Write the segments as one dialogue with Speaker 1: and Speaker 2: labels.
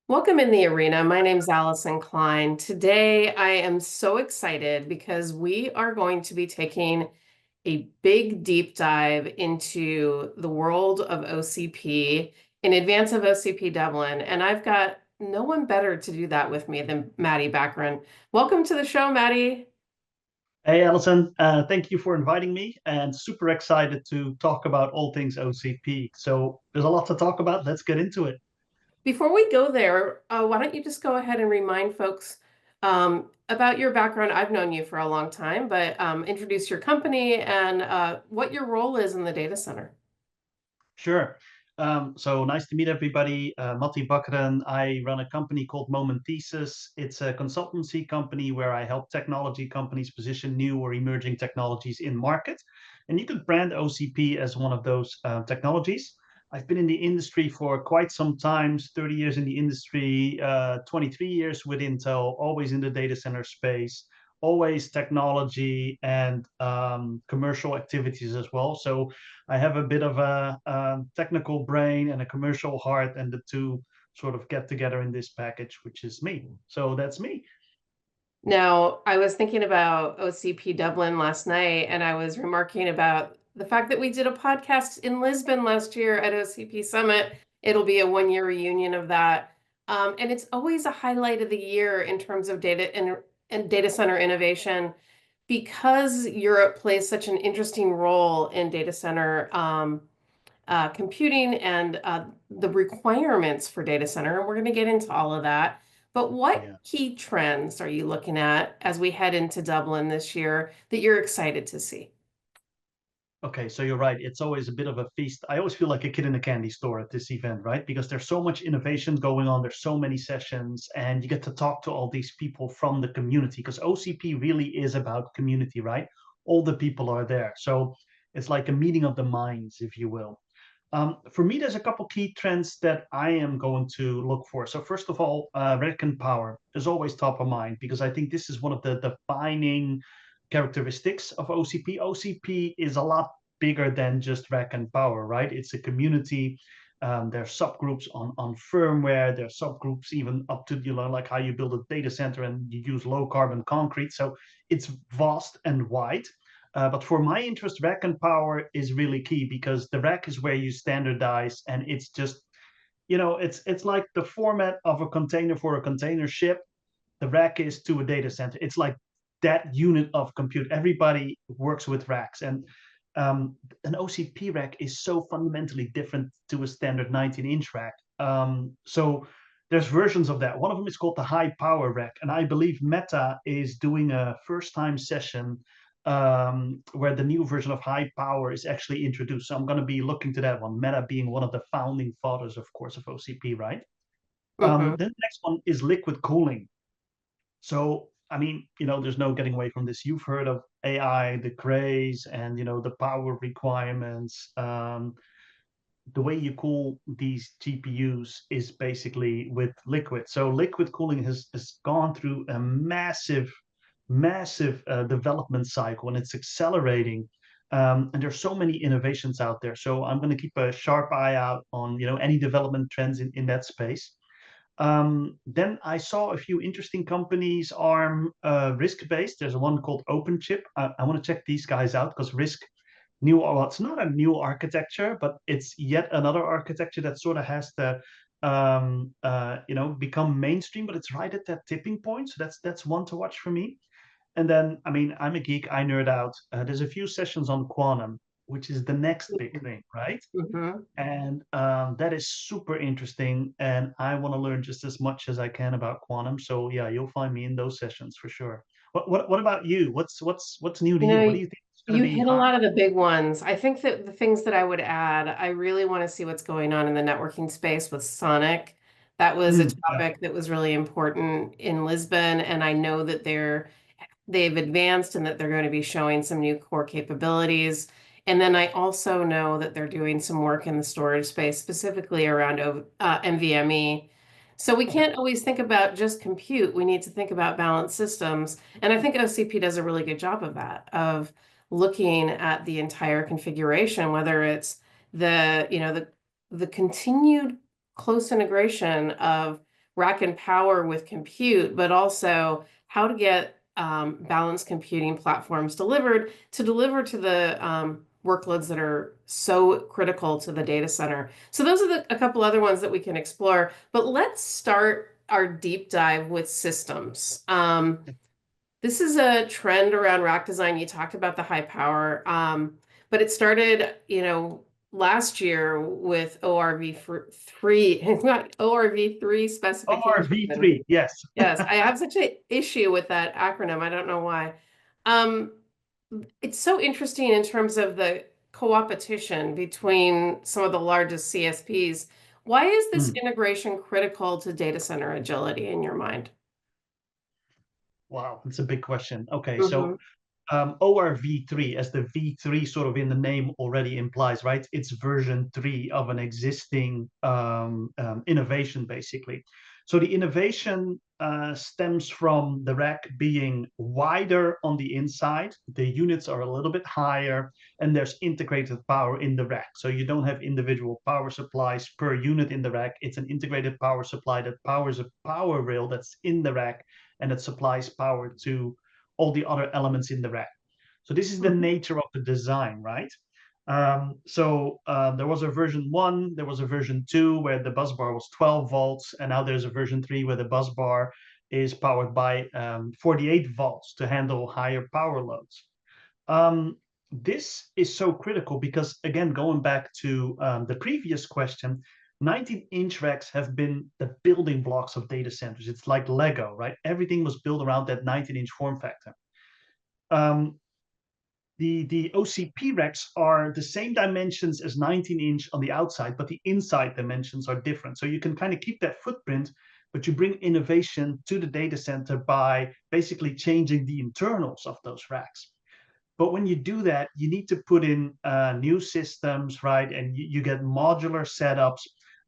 Speaker 1: Welcome in the arena. My name's Allyson Klein. Today, I am so excited because we are going to be taking a big deep dive into the world of OCP in advance of OCP Dublin. And I've got no one better to do that with me than Matty Bakkeren. Welcome to the show, Matty.
Speaker 2: Hey, Alison, thank you for inviting me and super excited to talk about all things OCP. So there's a lot to talk about. Let's get into it.
Speaker 1: Before we go there, why don't you just go ahead and remind folks about your background? I've known you for a long time, but introduce your company and what your role is in the data center.
Speaker 2: Sure. So nice to meet everybody. Matty Bakkeren. I run a company called Moment Thesis. It's a consultancy company where I help technology companies position new or emerging technologies in market. And you could brand OCP as one of those technologies. I've been in the industry for quite some time, 30 years in the industry, 23 years with Intel, always in the data center space, always technology and commercial activities as well. So I have a bit of a technical brain and a commercial heart, and the two sort of get together in this package, which is me. So that's me.
Speaker 1: Now, I was thinking about OCP Dublin last night, and I was remarking about the fact that we did a podcast in Lisbon last year at OCP Summit. It'll be a one-year reunion of that. And it's always a highlight of the year in terms of and data center innovation because Europe plays such an interesting role in data center computing and the requirements for data center. And we're going to get into all of that. But what
Speaker 2: Yeah.
Speaker 1: key trends are you looking at as we head into Dublin this year that you're excited to see?
Speaker 2: Okay, so you're right. It's always a bit of a feast. I always feel like a kid in a candy store at this event, right? Because there's so much innovation going on. There's so many sessions, and you get to talk to all these people from the community because OCP really is about community, right? All the people are there. So it's like a meeting of the minds, if you will. For me, there's a couple key trends that I am going to look for. So first of all, rack and power is always top of mind because I think this is one of the defining characteristics of OCP. OCP is a lot bigger than just rack and power, right? It's a community. There are subgroups on firmware. There are subgroups even up to like how you build a data center and you use low carbon concrete. So it's vast and wide. But for my interest, rack and power is really key because the rack is where you standardize, and it's just it's like the format of a container for a container ship. The rack is to a data center. It's like that unit of compute. Everybody works with racks, and an OCP rack is so fundamentally different to a standard 19-inch rack. So there's versions of that. One of them is called the high power rack, and I believe Meta is doing a first time session where the new version of high power is actually introduced. So I'm going to be looking to that one. Meta being one of the founding fathers, of course, of OCP, right?
Speaker 1: Hmm.
Speaker 2: Then the next one is liquid cooling. So, I mean, there's no getting away from this. You've heard of AI, the craze, and the power requirements. The way you cool these GPUs is basically with liquid. So liquid cooling has gone through a massive development cycle, and it's accelerating. And there's so many innovations out there. So I'm going to keep a sharp eye out on any development trends in that space. Then I saw a few interesting companies are risk-based. There's one called OpenChip. I want to check these guys out because risk well, it's not a new architecture, but it's yet another architecture that sort of has to become mainstream, but it's right at that tipping point. So that's one to watch for me. And then, I mean, I'm a geek, I nerd out. There's a few sessions on quantum, which is the next big thing, right?
Speaker 1: Hmm.
Speaker 2: And that is super interesting, and I want to learn just as much as I can about quantum. So yeah, you'll find me in those sessions for sure. What about you? What's new to
Speaker 1: You
Speaker 2: you? What do
Speaker 1: know,
Speaker 2: you think is going
Speaker 1: you
Speaker 2: to be
Speaker 1: hit a
Speaker 2: hot?
Speaker 1: lot of the big ones. I think that the things that I would add, I really want to see what's going on in the networking space with Sonic. That was a
Speaker 2: Yeah,
Speaker 1: topic that was really important in Lisbon, and I know that they've advanced and that they're going to be showing some new core capabilities. And then I also know that they're doing some work in the storage space, specifically around NVMe. So we
Speaker 2: yeah,
Speaker 1: can't always think about just compute. We need to think about balanced systems. And I think OCP does a really good job of that, of looking at the entire configuration, whether it's the continued close integration of rack and power with compute, but also how to get balanced computing platforms delivered to deliver to the workloads that are so critical to the data center. So those are a couple other ones that we can explore. But let's start our deep dive with systems. This is a trend around rack design. You talked about the high power, but it started, last year with ORV3, not ORV3 specification.
Speaker 2: ORV3, yes.
Speaker 1: Yes, I have such an issue with that acronym. I don't know why. Um, it's so interesting in terms of the co-opetition between some of the largest CSPs. Why is this
Speaker 2: Mm.
Speaker 1: integration critical to data center agility in your mind?
Speaker 2: Wow, that's a big question. Okay, so
Speaker 1: Hmm.
Speaker 2: ORV3, as the V3 sort of in the name already implies, right? It's version 3 of an existing innovation, basically. So the innovation stems from the rack being wider on the inside. The units are a little bit higher, and there's integrated power in the rack. So you don't have individual power supplies per unit in the rack. It's an integrated power supply that powers a power rail that's in the rack, and it supplies power to all the other elements in the rack. So this is the
Speaker 1: Hmm.
Speaker 2: nature of the design, right? There was a version 1, there was a version 2 where the bus bar was 12 volts, and now there's a version 3 where the bus bar is powered by 48 volts to handle higher power loads. This is so critical because, again, going back to the previous question, 19-inch racks have been the building blocks of data centers. It's like Lego, right? Everything was built around that 19-inch form factor. Um, the OCP racks are the same dimensions as 19-inch on the outside, but the inside dimensions are different. So you can kind of keep that footprint, but you bring innovation to the data center by basically changing the internals of those racks. But when you do that, you need to put in new systems, right? And you get modular setups,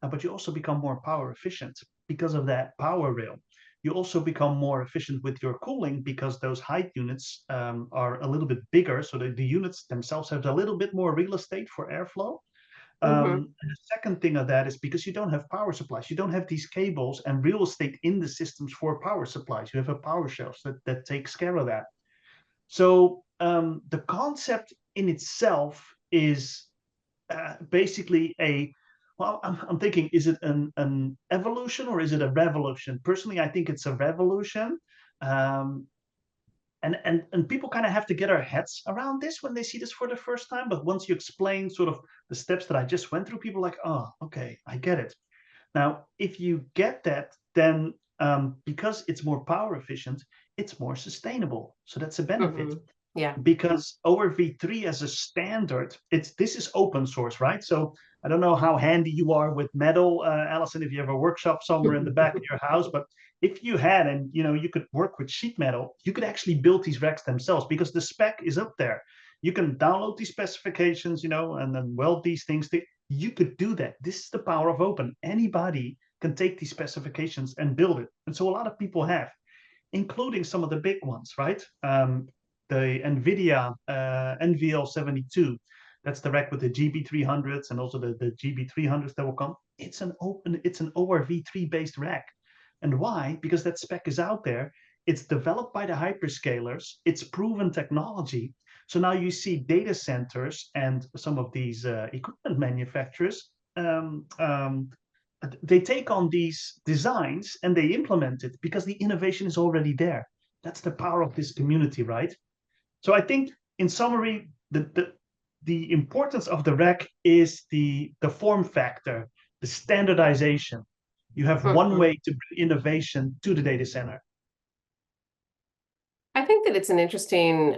Speaker 2: but you also become more power efficient because of that power rail. You also become more efficient with your cooling because those height units are a little bit bigger. So the units themselves have a little bit more real estate for airflow.
Speaker 1: Hmm.
Speaker 2: And the second thing of that is because you don't have power supplies, you don't have these cables and real estate in the systems for power supplies. You have a power shelf that takes care of that. So the concept in itself is basically well, I'm thinking, is it an evolution or is it a revolution? Personally, I think it's a revolution. Um, and people kind of have to get their heads around this when they see this for the first time. But once you explain sort of the steps that I just went through, people are like, oh, okay, I get it. Now, if you get that, then because it's more power efficient, it's more sustainable. So that's a benefit
Speaker 1: Hmm. Yeah.
Speaker 2: because ORV3 as a standard, this is open source, right? So I don't know how handy you are with metal, Allyson, if you have a workshop somewhere in the back of your house, but if you had and you could work with sheet metal, you could actually build these racks themselves because the spec is up there. You can download these specifications, and then weld these things. You could do that. This is the power of open. Anybody can take these specifications and build it. And so a lot of people have, including some of the big ones, right? The NVIDIA NVL72, that's the rack with the GB300s and also the GB300s that will come. It's an ORV3 based rack. And why? Because that spec is out there. It's developed by the hyperscalers. It's proven technology. So now you see data centers and some of these equipment manufacturers they take on these designs and they implement it because the innovation is already there. That's the power of this community, right? So I think, in summary, the importance of the rack is the form factor, the standardization. You have one
Speaker 1: Hmm.
Speaker 2: way to bring innovation to the data center.
Speaker 1: I think that it's an interesting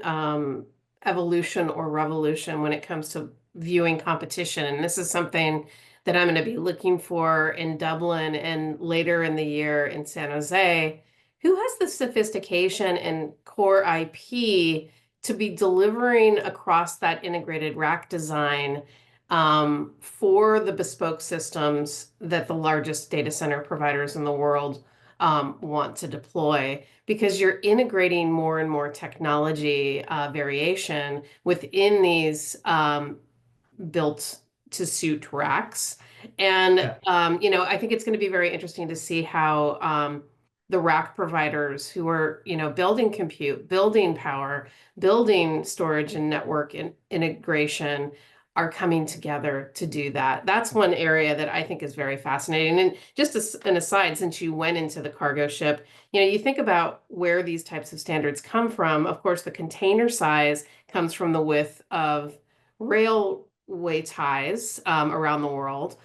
Speaker 1: evolution or revolution when it comes to viewing competition. And this is something that I'm going to be looking for in Dublin and later in the year in San Jose. Who has the sophistication and core IP to be delivering across that integrated rack design for the bespoke systems that the largest data center providers in the world want to deploy? Because you're integrating more and more technology variation within these built to suit racks. And
Speaker 2: Yeah.
Speaker 1: I think it's going to be very interesting to see how the rack providers who are, building compute, building power, building storage and network integration are coming together to do that. That's one area that I think is very fascinating. And just as an aside, since you went into the cargo ship, you think about where these types of standards come from. Of course, the container size comes from the width of railway ties around the world.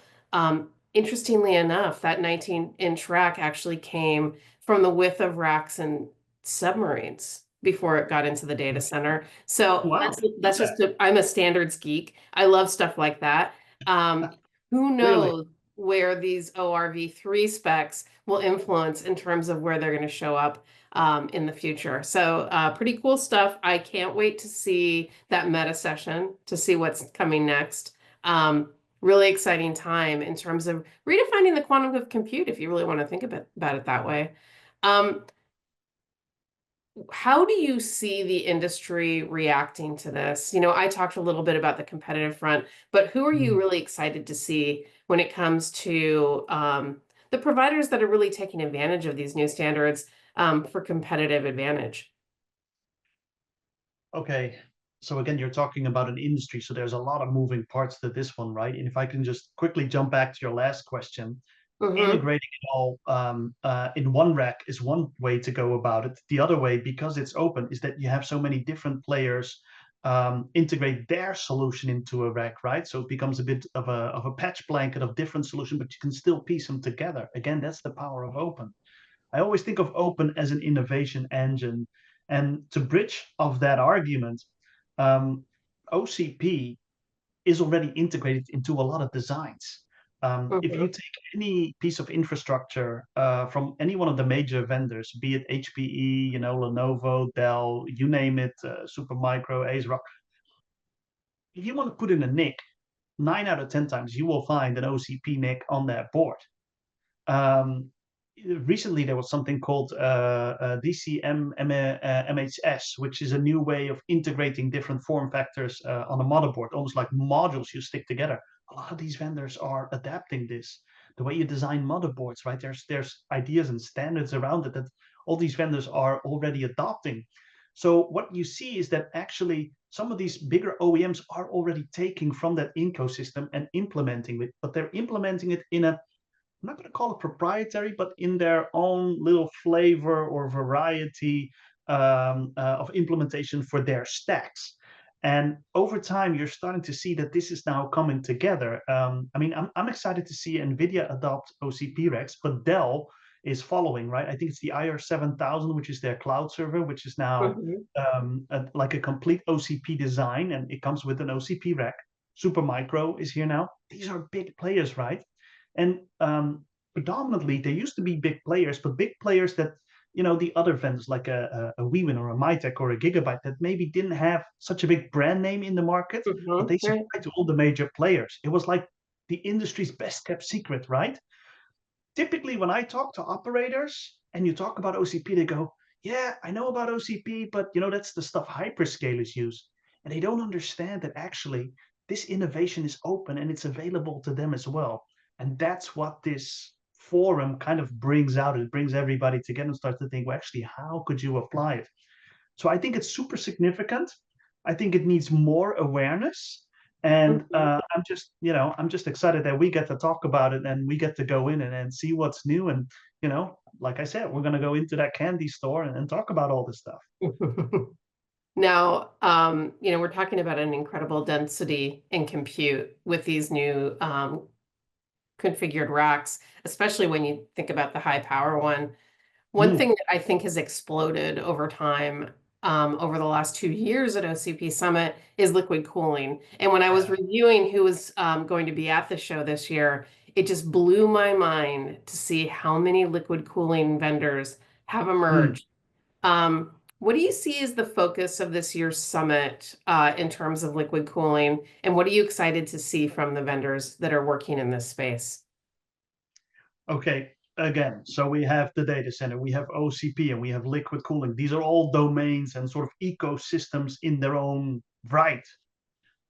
Speaker 1: Interestingly enough, that 19-inch rack actually came from the width of racks and submarines before it got into the data center. So
Speaker 2: Wow.
Speaker 1: that's just I'm a standards geek. I love stuff like that. Um, who
Speaker 2: Clearly.
Speaker 1: knows where these ORV3 specs will influence in terms of where they're going to show up in the future. So pretty cool stuff. I can't wait to see that meta session to see what's coming next. Really exciting time in terms of redefining the quantum of compute, if you really want to think about it that way. Um, how do you see the industry reacting to this? I talked a little bit about the competitive front, but who are you
Speaker 2: Mm.
Speaker 1: really excited to see when it comes to the providers that are really taking advantage of these new standards for competitive advantage?
Speaker 2: Okay. So again, you're talking about an industry, so there's a lot of moving parts to this one, right? And if I can just quickly jump back to your last question,
Speaker 1: Mm-hmm.
Speaker 2: integrating it all in one rack is one way to go about it. The other way, because it's open, is that you have so many different players integrate their solution into a rack, right? So it becomes a bit of a patch blanket of different solutions, but you can still piece them together. Again, that's the power of open. I always think of open as an innovation engine. And to bridge of that argument, OCP is already integrated into a lot of designs. If you
Speaker 1: Mm-hmm.
Speaker 2: take any piece of infrastructure from any one of the major vendors, be it HPE, Lenovo, Dell, you name it, Supermicro, Ace Rock, if you want to put in a NIC, 9 out of 10 times you will find an OCP NIC on that board. Um, Recently there was something called DCM MHS, which is a new way of integrating different form factors on a motherboard, almost like modules you stick together. A lot of these vendors are adapting this. The way you design motherboards, right? There's ideas and standards around it that all these vendors are already adopting. So what you see is that actually some of these bigger OEMs are already taking from that ecosystem and implementing it, but they're implementing it in a, I'm not going to call it proprietary, but in their own little flavor or variety of implementation for their stacks. And over time, you're starting to see that this is now coming together. I mean, I'm excited to see NVIDIA adopt OCP racks, but Dell is following, right? I think it's the IR7000, which is their cloud server, which is now
Speaker 1: Mm-hmm.
Speaker 2: like a complete OCP design, and it comes with an OCP rack. Supermicro is here now. These are big players, right? And predominantly, there used to be big players, but big players that, the other vendors like a WeWin or a Mytek or a Gigabyte that maybe didn't have such a big brand name in the market, but
Speaker 1: Mm-hmm.
Speaker 2: they
Speaker 1: Right.
Speaker 2: supplied to all the major players. It was like the industry's best kept secret, right? Typically, when I talk to operators and you talk about OCP, they go, "Yeah, I know about OCP, but that's the stuff hyperscalers use." And they don't understand that actually this innovation is open and it's available to them as well. And that's what this forum kind of brings out. It brings everybody together and starts to think, well, actually, how could you apply it? So I think it's super significant. I think it needs more awareness. And
Speaker 1: Mm-hmm.
Speaker 2: I'm just excited that we get to talk about it and we get to go in and see what's new. And, like I said, we're going to go into that candy store and talk about all this stuff.
Speaker 1: Now, we're talking about an incredible density in compute with these new configured racks, especially when you think about the high power one. One
Speaker 2: Mm,
Speaker 1: thing that I think has exploded over time, over the last 2 years at OCP Summit is liquid cooling. And when I was
Speaker 2: yeah.
Speaker 1: reviewing who was going to be at the show this year, it just blew my mind to see how many liquid cooling vendors have
Speaker 2: Mm.
Speaker 1: emerged. What do you see as the focus of this year's summit in terms of liquid cooling? And what are you excited to see from the vendors that are working in this space?
Speaker 2: Okay. Again, so we have the data center, we have OCP, and we have liquid cooling. These are all domains and sort of ecosystems in their own right.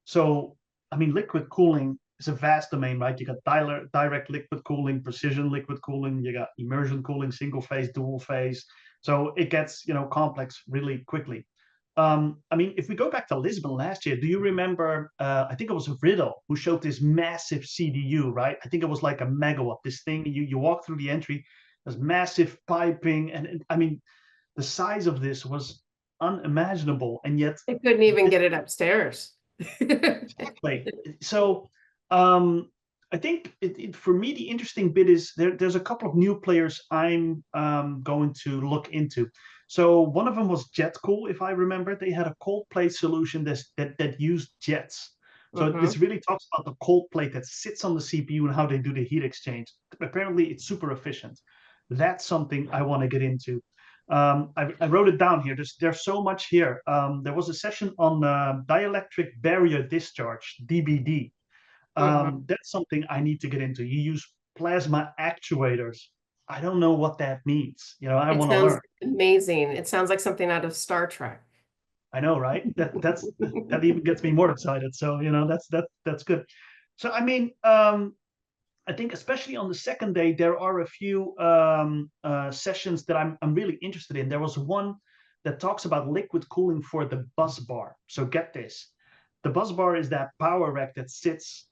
Speaker 2: So, I mean, liquid cooling it's a vast domain, right? You got direct liquid cooling, precision liquid cooling, you got immersion cooling, single phase, dual phase. So it gets, complex really quickly. I mean, if we go back to Lisbon last year, do you remember? I think it was Riddle who showed this massive CDU, right? I think it was like a megawatt. This thing, you walk through the entry, there's massive piping, and I mean, the size of this was unimaginable, and yet
Speaker 1: They couldn't even get it upstairs.
Speaker 2: exactly. So um, I think for me the interesting bit is there's a couple of new players I'm going to look into. So one of them was JetCool, if I remember. They had a cold plate solution that used jets. So this
Speaker 1: Mhm.
Speaker 2: really talks about the cold plate that sits on the CPU and how they do the heat exchange. Apparently, it's super efficient. That's something I want to get into. I wrote it down here. There's so much here. There was a session on dielectric barrier discharge, DBD.
Speaker 1: Mhm.
Speaker 2: That's something I need to get into. You use plasma actuators. I don't know what that means. I
Speaker 1: It
Speaker 2: want to
Speaker 1: sounds
Speaker 2: learn.
Speaker 1: amazing. It sounds like something out of Star Trek.
Speaker 2: I know, right? That even gets me more excited. So that's good. So I mean, I think especially on the second day, there are a few sessions that I'm really interested in. There was one that talks about liquid cooling for the bus bar. So get this. The bus bar is that power rack that sits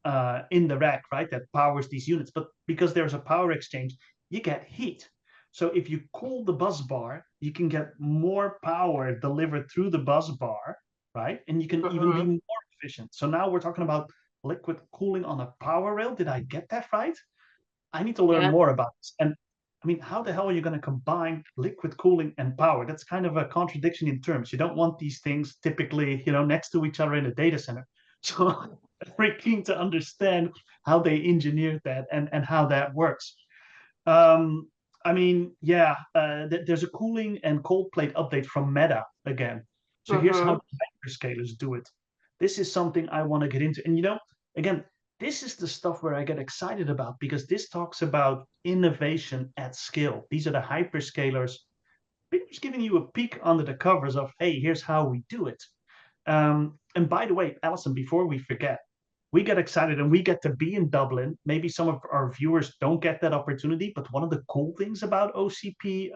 Speaker 2: in the rack, right? That powers these units. But because there's a power exchange, you get heat. So if you cool the bus bar, you can get more power delivered through the bus bar, right? And you can even be
Speaker 1: Mhm.
Speaker 2: more efficient. So now we're talking about liquid cooling on a power rail. Did I get that right? I need to learn
Speaker 1: Yeah.
Speaker 2: more about this. And I mean, how the hell are you going to combine liquid cooling and power? That's kind of a contradiction in terms. You don't want these things typically, next to each other in a data center. So I'm very keen to understand how they engineered that and how that works. Um, I mean, yeah, there's a cooling and cold plate update from Meta again. So here's how
Speaker 1: Mhm.
Speaker 2: the hyperscalers do it. This is something I want to get into. And again, this is the stuff where I get excited about because this talks about innovation at scale. These are the hyperscalers just giving you a peek under the covers of, hey, here's how we do it. And by the way, Allyson, before we forget, we get excited and we get to be in Dublin. Maybe some of our viewers don't get that opportunity, but one of the cool things about OCP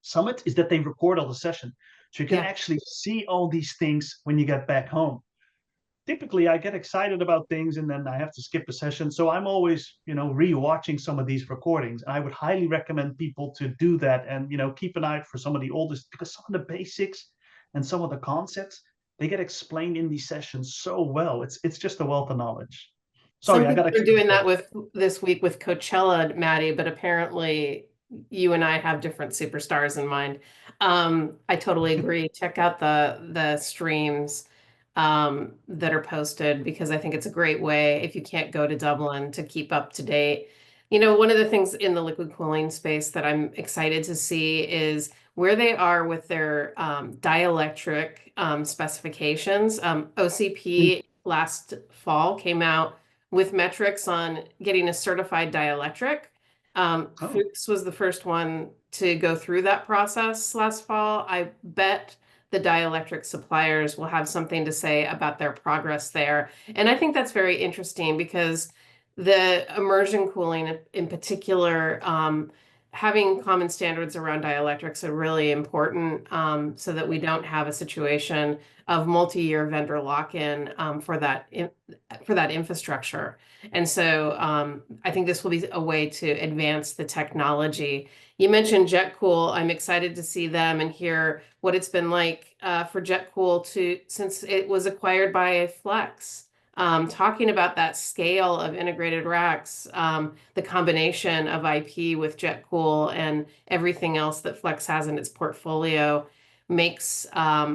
Speaker 2: Summit is that they record all the session. So you can
Speaker 1: Yeah.
Speaker 2: actually see all these things when you get back home. Typically, I get excited about things and then I have to skip a session. So I'm always, re-watching some of these recordings. I would highly recommend people to do that and, keep an eye out for some of the oldest because some of the basics and some of the concepts they get explained in these sessions so well. It's just a wealth of knowledge.
Speaker 1: Some
Speaker 2: Sorry, I
Speaker 1: people
Speaker 2: got
Speaker 1: are
Speaker 2: excited
Speaker 1: doing
Speaker 2: there.
Speaker 1: that with this week with Coachella, Maddie, but apparently you and I have different superstars in mind. I totally agree. Check out the streams that are posted because I think it's a great way if you can't go to Dublin to keep up to date. One of the things in the liquid cooling space that I'm excited to see is where they are with their dielectric specifications.
Speaker 2: Mm.
Speaker 1: OCP last fall came out with metrics on getting a certified dielectric.
Speaker 2: Oh,
Speaker 1: Fuchs was the first one to go through that process last fall. I bet the dielectric suppliers will have something to say about their progress there. And I think that's very interesting because the immersion cooling in particular, having common standards around dielectrics are really important so that we don't have a situation of multi-year vendor lock-in for that infrastructure. And so I think this will be a way to advance the technology. You mentioned JetCool. I'm excited to see them and hear what it's been like for JetCool since it was acquired by Flex. Talking about that scale of integrated racks, the combination of IP with JetCool and everything else that Flex has in its portfolio makes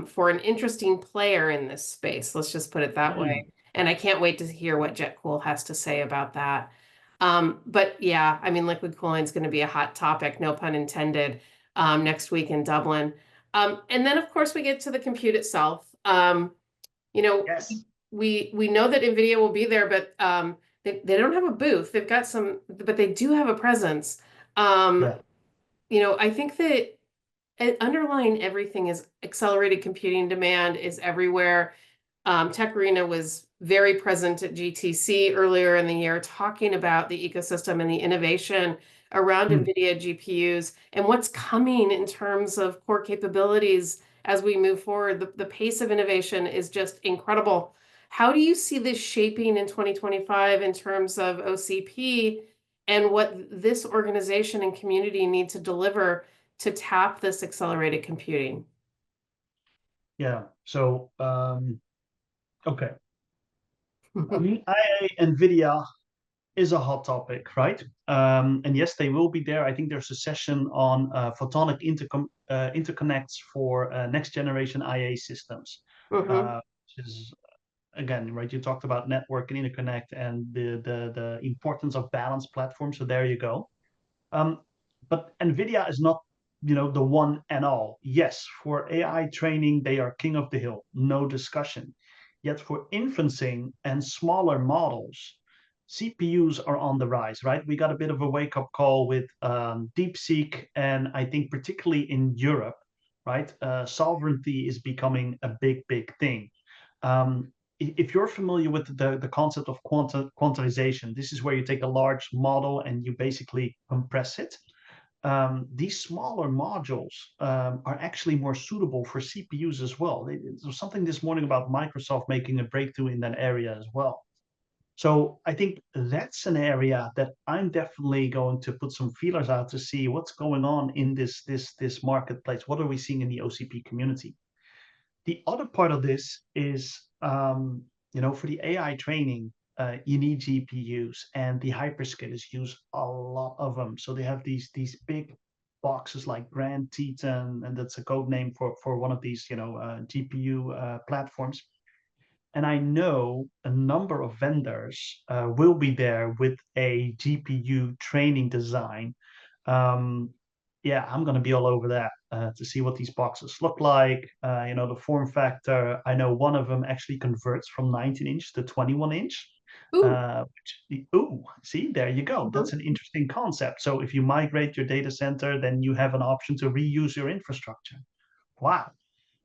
Speaker 1: for an interesting player in this space. Let's just put it that way.
Speaker 2: mm.
Speaker 1: And I can't wait to hear what JetCool has to say about that. But yeah, I mean, liquid cooling is going to be a hot topic, no pun intended, next week in Dublin. And then, of course, we get to the compute itself. You know,
Speaker 2: Yes.
Speaker 1: we know that NVIDIA will be there, but they don't have a booth. They've got some, but they do have a presence. Um,
Speaker 2: Yeah.
Speaker 1: I think that underlying everything is accelerated computing demand is everywhere. Tech Arena was very present at GTC earlier in the year, talking about the ecosystem and the innovation around
Speaker 2: Mm.
Speaker 1: NVIDIA GPUs and what's coming in terms of core capabilities as we move forward. The pace of innovation is just incredible. How do you see this shaping in 2025 in terms of OCP and what this organization and community need to deliver to tap this accelerated computing?
Speaker 2: Yeah. So, okay. I mean, IA NVIDIA is a hot topic, right? And yes, they will be there. I think there's a session on photonic interconnects for next generation IA systems,
Speaker 1: Hmm.
Speaker 2: which is again, right? You talked about network and interconnect and the importance of balanced platforms. So there you go. Um, but NVIDIA is not, the one and all. Yes, for AI training, they are king of the hill, no discussion. Yet for inferencing and smaller models, CPUs are on the rise, right? We got a bit of a wake-up call with DeepSeek, and I think particularly in Europe, right? Sovereignty is becoming a big, big thing. Um, if you're familiar with the concept of quantization, this is where you take a large model and you basically compress it. These smaller modules are actually more suitable for CPUs as well. There's something this morning about Microsoft making a breakthrough in that area as well. So I think that's an area that I'm definitely going to put some feelers out to see what's going on in this marketplace. What are we seeing in the OCP community? The other part of this is, for the AI training, you need GPUs, and the hyperscalers use a lot of them. So they have these big boxes like Grand Teton, and that's a code name for one of these, GPU platforms. And I know a number of vendors will be there with a GPU training design. Um, yeah, I'm going to be all over that to see what these boxes look like. The form factor. I know one of them actually converts from 19-inch to 21-inch.
Speaker 1: Ooh.
Speaker 2: Ooh, see, there you go.
Speaker 1: Mhm.
Speaker 2: That's an interesting concept. So if you migrate your data center, then you have an option to reuse your infrastructure. Wow.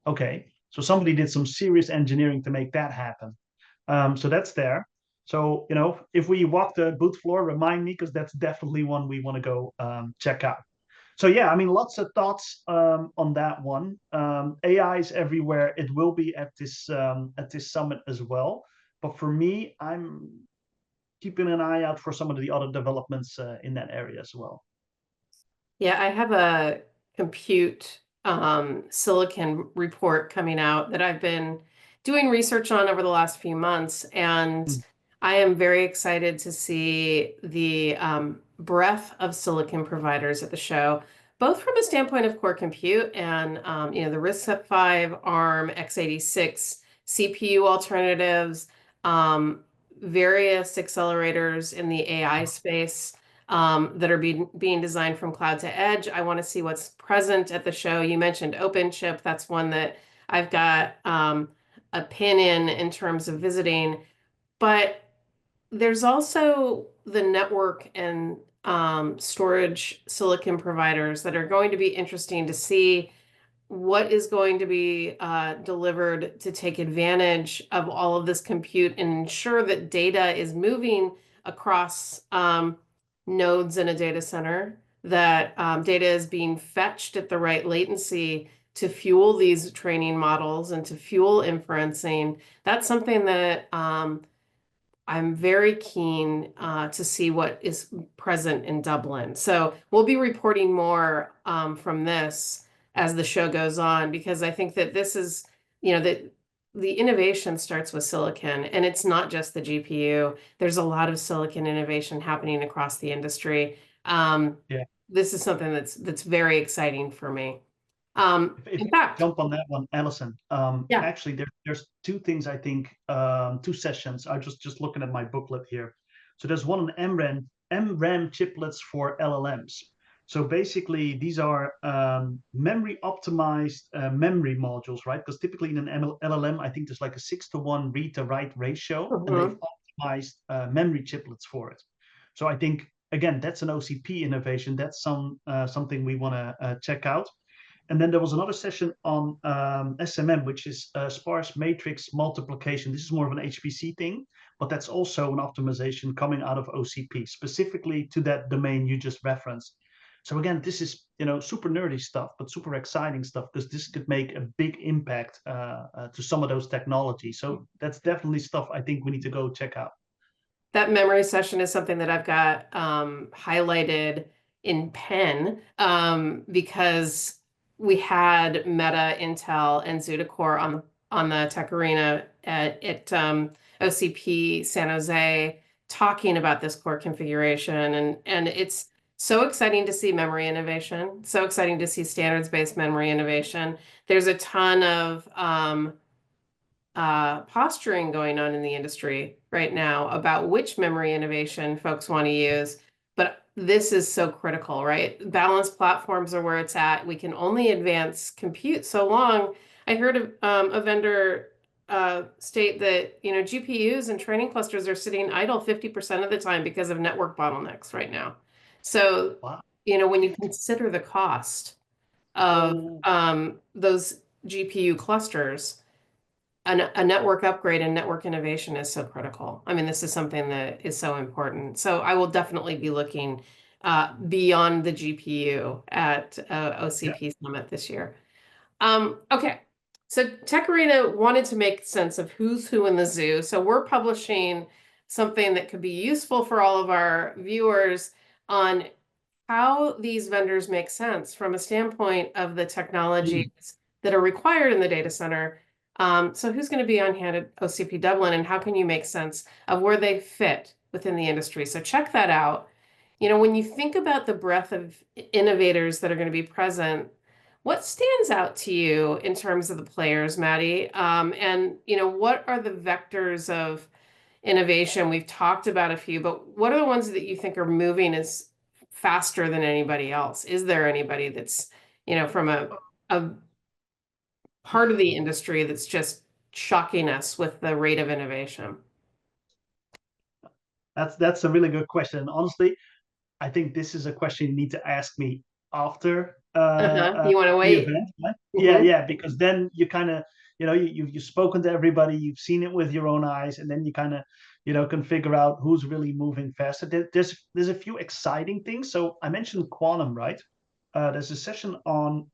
Speaker 2: Okay, so somebody did some serious engineering to make that happen. So that's there. So, if we walk the booth floor, remind me, because that's definitely one we want to go check out. So yeah, I mean, lots of thoughts on that one. AI is everywhere. It will be at this summit as well. But for me, I'm keeping an eye out for some of the other developments in that area as well.
Speaker 1: Yeah, I have a compute silicon report coming out that I've been doing research on over the last few months, and
Speaker 2: Mm.
Speaker 1: I am very excited to see the breadth of silicon providers at the show, both from a standpoint of core compute and the RISC-V, ARM, x86 CPU alternatives, um, various accelerators in the AI space that are being designed from cloud to edge. I want to see what's present at the show. You mentioned OpenChip. That's one that I've got a pin in terms of visiting. But there's also the network and storage silicon providers that are going to be interesting to see what is going to be delivered to take advantage of all of this compute and ensure that data is moving across nodes in a data center, that data is being fetched at the right latency to fuel these training models and to fuel inferencing. That's something that I'm very keen to see what is present in Dublin. So we'll be reporting more from this as the show goes on, because I think that this is, that the innovation starts with silicon, and it's not just the GPU. There's a lot of silicon innovation happening across the industry. Um,
Speaker 2: Yeah.
Speaker 1: this is something that's very exciting for me.
Speaker 2: If
Speaker 1: In
Speaker 2: I could
Speaker 1: fact,
Speaker 2: jump on that one, Allyson.
Speaker 1: yeah.
Speaker 2: Actually, there's two things I think, two sessions. I just looking at my booklet here. So there's one on MRAM chiplets for LLMs. So basically, these are memory optimized memory modules, right? Because typically in an LLM, I think there's like a 6-to-1 read to write ratio, and they've
Speaker 1: Mhm.
Speaker 2: optimized memory chiplets for it. So I think again, that's an OCP innovation. That's something we want to check out. And then there was another session on SMM, which is sparse matrix multiplication. This is more of an HPC thing, but that's also an optimization coming out of OCP, specifically to that domain you just referenced. So again, this is super nerdy stuff, but super exciting stuff, because this could make a big impact to some of those technologies. So that's definitely stuff I think we need to go check out.
Speaker 1: That memory session is something that I've got highlighted in pen because we had Meta, Intel, and ZutaCore on the Tech Arena at OCP San Jose talking about this core configuration, and it's so exciting to see memory innovation, so exciting to see standards-based memory innovation. There's a ton of posturing going on in the industry right now about which memory innovation folks want to use. But this is so critical, right? Balanced platforms are where it's at. We can only advance compute so long. I heard a vendor state that GPUs and training clusters are sitting idle 50% of the time because of network bottlenecks right now. So,
Speaker 2: Wow.
Speaker 1: when you consider the cost of
Speaker 2: Oh,
Speaker 1: those GPU clusters, a network upgrade and network innovation is so critical. I mean, this is something that is so important. So I will definitely be looking beyond the GPU at
Speaker 2: yeah.
Speaker 1: OCP Summit this year. Okay, so Tech Arena wanted to make sense of who's who in the zoo. So we're publishing something that could be useful for all of our viewers on how these vendors make sense from a standpoint of the technologies
Speaker 2: Mm.
Speaker 1: that are required in the data center. So who's going to be on hand at OCP Dublin, and how can you make sense of where they fit within the industry? So check that out. When you think about the breadth of innovators that are going to be present, what stands out to you in terms of the players, Matty? And what are the vectors of innovation? We've talked about a few, but what are the ones that you think are moving as faster than anybody else? Is there anybody that's, from a part of the industry that's just shocking us with the rate of innovation?
Speaker 2: That's a really good question. Honestly, I think this is a question you need to ask me after
Speaker 1: You want to
Speaker 2: the
Speaker 1: wait?
Speaker 2: event, right? Yeah,
Speaker 1: Hmm.
Speaker 2: yeah, because then you kind of, you've spoken to everybody, you've seen it with your own eyes, and then you kind of, can figure out who's really moving faster. There's a few exciting things. So I mentioned quantum, right? There's a session on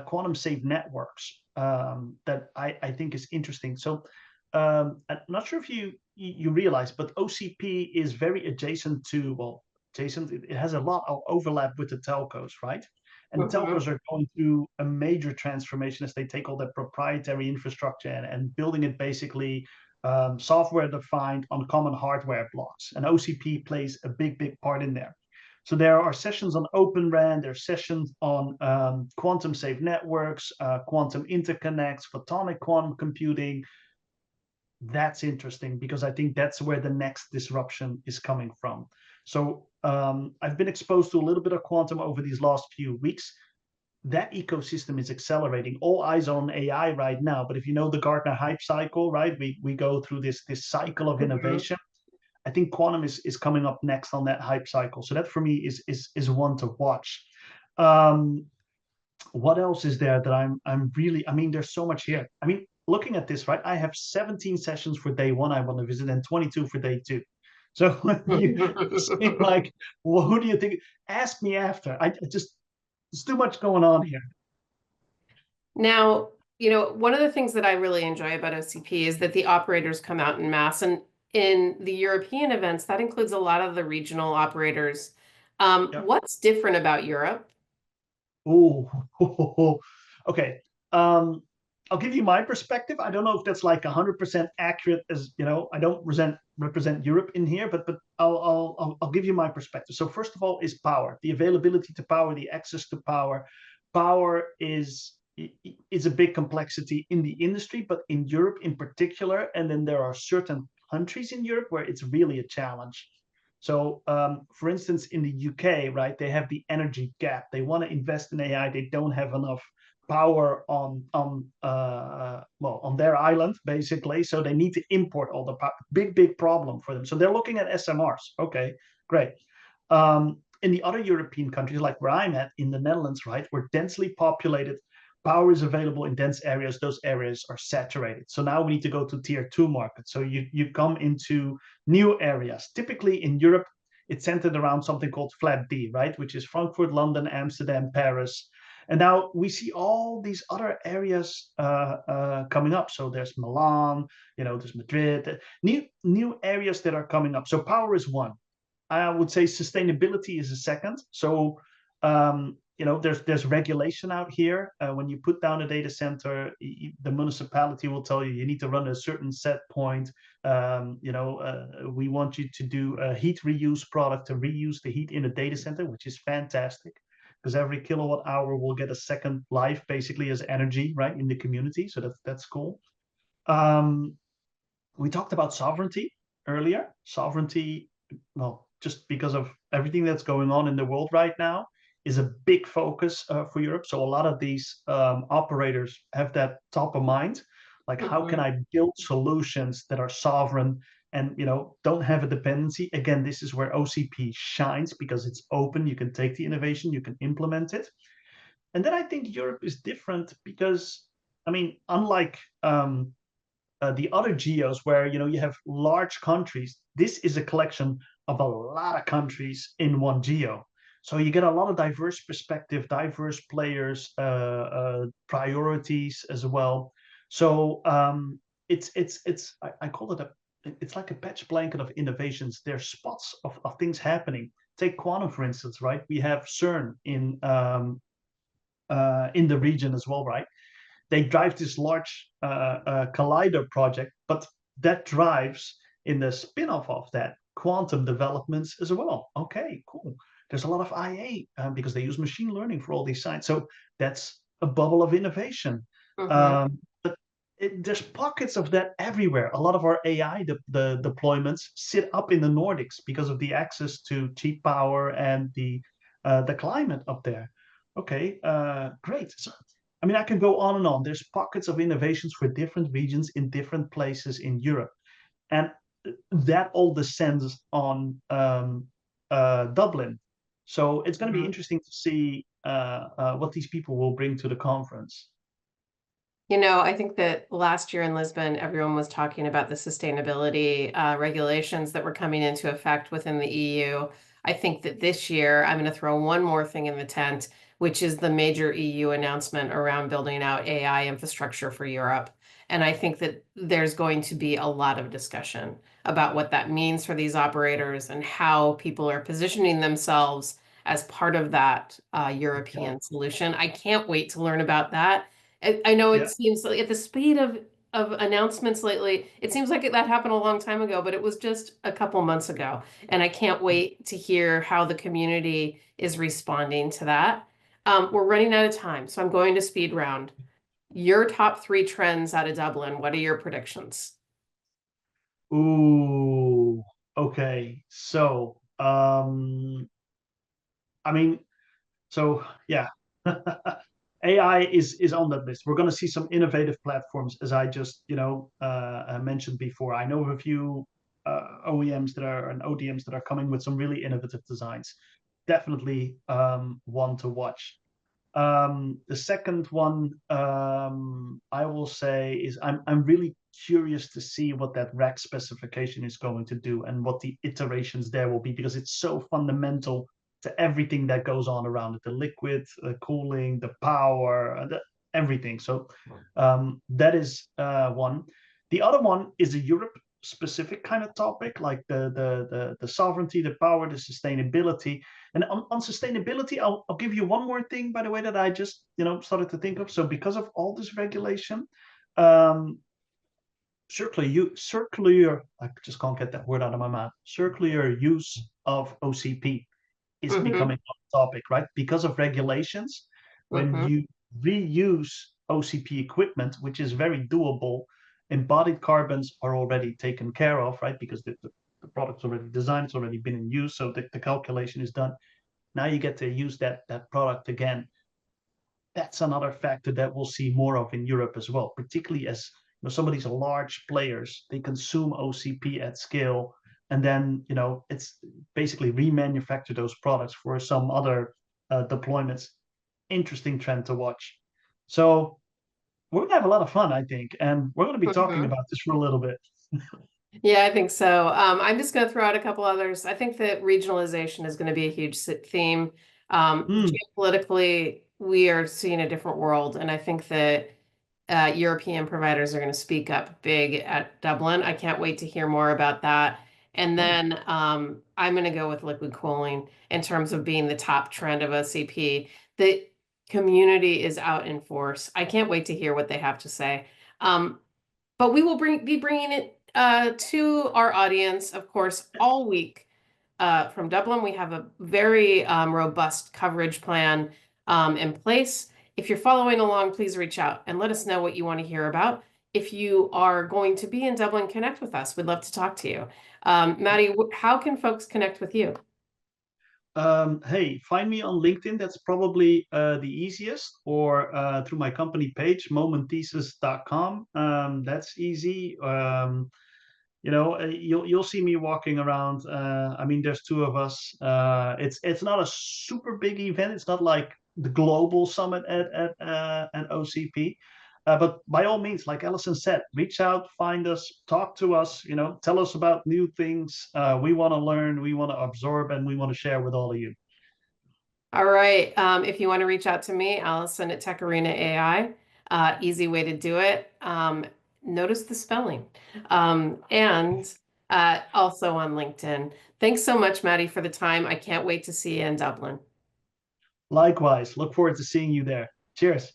Speaker 2: quantum safe networks that I think is interesting. So I'm not sure if you realize, but OCP is very adjacent to, well, Jason, it has a lot of overlap with the telcos, right? And
Speaker 1: Hmm.
Speaker 2: telcos are going through a major transformation as they take all their proprietary infrastructure and building it basically software defined on common hardware blocks. And OCP plays a big part in there. So there are sessions on Open RAN, there are sessions on quantum safe networks, quantum interconnects, photonic quantum computing. That's interesting because I think that's where the next disruption is coming from. So I've been exposed to a little bit of quantum over these last few weeks. That ecosystem is accelerating. All eyes on AI right now. But if you know the Gartner hype cycle, right? We go through this cycle of
Speaker 1: Hmm.
Speaker 2: innovation. I think quantum is coming up next on that hype cycle. So that for me is one to watch. Um, what else is there that I'm really, I mean, there's so much here. I mean, looking at this, right? I have 17 sessions for day one I want to visit and 22 for day two. So when you say like, well, who do you think? Ask me after. I just there's too much going on here.
Speaker 1: Now, one of the things that I really enjoy about OCP is that the operators come out in mass. And in the European events, that includes a lot of the regional operators.
Speaker 2: Yeah.
Speaker 1: What's different about Europe?
Speaker 2: Oh, okay. I'll give you my perspective. I don't know if that's like 100% accurate, as I don't represent Europe in here, but I'll give you my perspective. So first of all is power, the availability to power, the access to power. Power is a big complexity in the industry, but in Europe in particular, and then there are certain countries in Europe where it's really a challenge. So, for instance, in the UK, right, they have the energy gap. They want to invest in AI. They don't have enough power on their island, basically. So they need to import all the power. Big problem for them. So they're looking at SMRs. Okay, great. in the other European countries, like where I'm at in the Netherlands, right, we're densely populated. Power is available in dense areas. Those areas are saturated. So now we need to go to tier two markets. So you come into new areas. Typically in Europe, it's centered around something called flat D, right, which is Frankfurt, London, Amsterdam, Paris. And now we see all these other areas coming up. So there's Milan, there's Madrid, new areas that are coming up. So power is one. I would say sustainability is a second. So there's regulation out here. When you put down a data center, the municipality will tell you you need to run a certain set point. We want you to do a heat reuse product to reuse the heat in a data center, which is fantastic because every kilowatt hour will get a second life basically as energy, right, in the community. So that's cool. We talked about sovereignty earlier. Sovereignty, well, just because of everything that's going on in the world right now, is a big focus for Europe. So a lot of these operators have that top of mind, like how can I build solutions that are sovereign and don't have a dependency. Again, this is where OCP shines because it's open. You can take the innovation, you can implement it. And then I think Europe is different because, I mean, unlike the other geos where you have large countries, this is a collection of a lot of countries in one geo. So you get a lot of diverse perspective, diverse players, priorities as well. So I call it it's like a patch blanket of innovations. There's spots of things happening. Take quantum, for instance, right? We have CERN in the region as well, right? They drive this large collider project, but that drives in the spin-off of that quantum developments as well. Okay, cool. There's a lot of IA because they use machine learning for all these sites. So that's a bubble of innovation. But there's pockets of that everywhere. A lot of our AI the deployments sit up in the Nordics because of the access to cheap power and the climate up there. Okay, great. So, I mean, I can go on and on. There's pockets of innovations for different regions in different places in Europe. And that all descends on Dublin. So it's going to be interesting to see what these people will bring to the conference.
Speaker 1: I think that last year in Lisbon, everyone was talking about the sustainability regulations that were coming into effect within the EU. I think that this year, I'm going to throw one more thing in the tent, which is the major EU announcement around building out AI infrastructure for Europe. And I think that there's going to be a lot of discussion about what that means for these operators and how people are positioning themselves as part of that European solution. I can't wait to learn about that. I know it seems like at the speed of announcements lately, it seems like that happened a long time ago, but it was just a couple months ago. And I can't wait to hear how the community is responding to that. We're running out of time, so I'm going to speed round. Your top 3 trends out of Dublin, what are your predictions?
Speaker 2: Ooh, okay. So, I mean, so yeah. AI is on that list. We're going to see some innovative platforms, as I just mentioned before. I know of a few OEMs that are and ODMs that are coming with some really innovative designs. Definitely one to watch. The second one I will say is I'm really curious to see what that rack specification is going to do and what the iterations there will be because it's so fundamental to everything that goes on around it, the liquid, the cooling, the power, everything. So that is one. The other one is a Europe specific kind of topic, like the sovereignty, the power, the sustainability. And on sustainability, I'll give you one more thing, by the way, that I just started to think of. So because of all this regulation, circular, I just can't get that word out of my mouth. Circular use of OCP is becoming a topic, right? Because of regulations, when you reuse OCP equipment, which is very doable, embodied carbons are already taken care of, right? Because the product's already designed, it's already been in use, so the calculation is done. Now you get to use that product again. That's another factor that we'll see more of in Europe as well, particularly as some of these large players, they consume OCP at scale, and then basically remanufacture those products for some other deployments. Interesting trend to watch. So we're gonna have a lot of fun, I think, and we're gonna be talking
Speaker 1: Mhm.
Speaker 2: about this for a little bit.
Speaker 1: Yeah, I think so. I'm just going to throw out a couple others. I think that regionalization is going to be a huge theme.
Speaker 2: Hmm.
Speaker 1: Geopolitically, we are seeing a different world, and I think that European providers are going to speak up big at Dublin. I can't wait to hear more about that. And
Speaker 2: Hmm.
Speaker 1: then I'm going to go with liquid cooling in terms of being the top trend of OCP. The community is out in force. I can't wait to hear what they have to say. But we will be bringing it to our audience, of course, all week from Dublin. We have a very robust coverage plan in place. If you're following along, please reach out and let us know what you want to hear about. If you are going to be in Dublin, connect with us. We'd love to talk to you. Matty, how can folks connect with you?
Speaker 2: Hey, find me on LinkedIn. That's probably the easiest, or through my company page, momenthesis.com. That's easy. You'll see me walking around. I mean, there's two of us. It's not a super big event. It's not like the global summit at OCP. But by all means, like Allyson said, reach out, find us, talk to us. Tell us about new things. We want to learn, we want to absorb, and we want to share with all of you.
Speaker 1: All right. If you want to reach out to me, Allison at Tech Arena AI, easy way to do it. Notice the spelling. And also on LinkedIn. Thanks so much, Maddie, for the time. I can't wait to see you in Dublin.
Speaker 2: Likewise, look forward to seeing you there. Cheers.